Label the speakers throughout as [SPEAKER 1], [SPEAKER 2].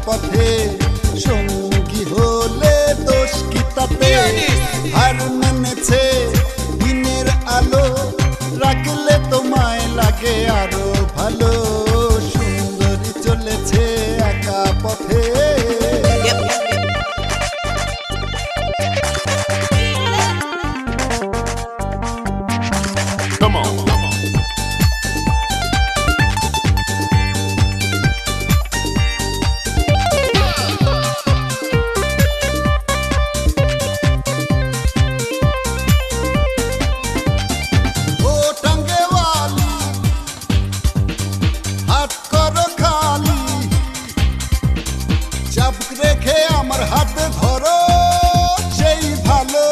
[SPEAKER 1] পথে সঙ্গী হলে দোষ কি তাতে হার মেনেছে দিনের আলো রাখলে তোমায় লাগে আরো ভালো সুন্দরী চলেছে একা পথে
[SPEAKER 2] Come on.
[SPEAKER 1] রেখে আমার হাতে ধরো সেই ভালো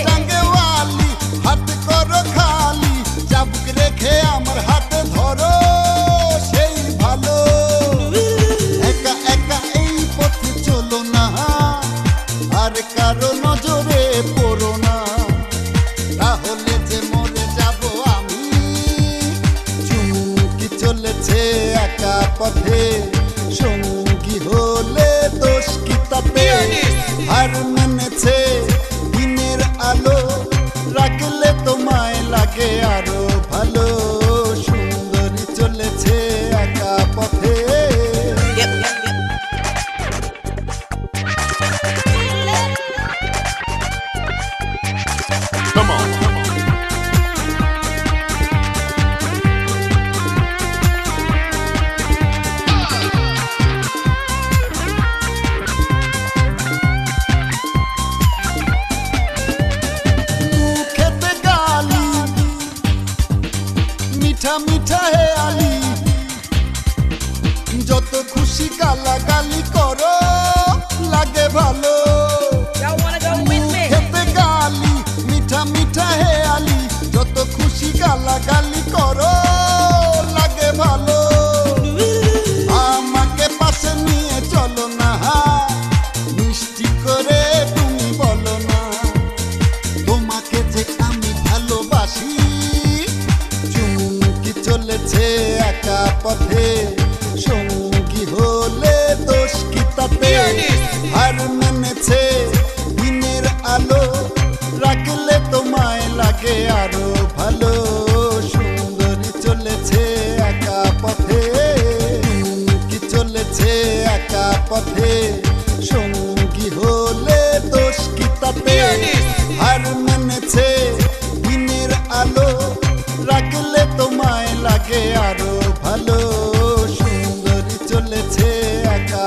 [SPEAKER 1] টাঙ্গেওয়ালি হাত করো খালি চাবুক রেখে আমার হাতে ধরো সেই ভালো একা একা এই পথে চলো না আর কারো নজরে পড়ো না তাহলে যে মরে যাব আমি চুমকি চলেছে একা পথে সঙ্গী হলে দোষ কি তাতে হার মেনেছে দিনের আলো রাখলে তোমায় লাগে আরো ভালো সুন্দরী চলেছে একা পথে
[SPEAKER 2] Come on.
[SPEAKER 1] মিঠা মিঠা হে আলি যত খুশি গালাগালি করো লাগে ভালো খেতে গালি মিঠা মিঠা হে আলি যত খুশি গালাগালি করো লাগে ভালো আমাকে পাশে নিয়ে চলো না মিষ্টি করে তুমি বলো না তোমাকে যে আমি ভালোবাসি চলেছে একা পথে সঙ্গী হলে দোষ কি তাতে হার মেনেছে দিনের আলো রাখলে তোমায় লাগে আরো ভালো সুন্দরী চলেছে একা পথে কি চলেছে একা পথে সঙ্গী হলে দোষ কি তাতে হার মেনেছে দিনের আলো রাখলে তোমায় লাগে আরো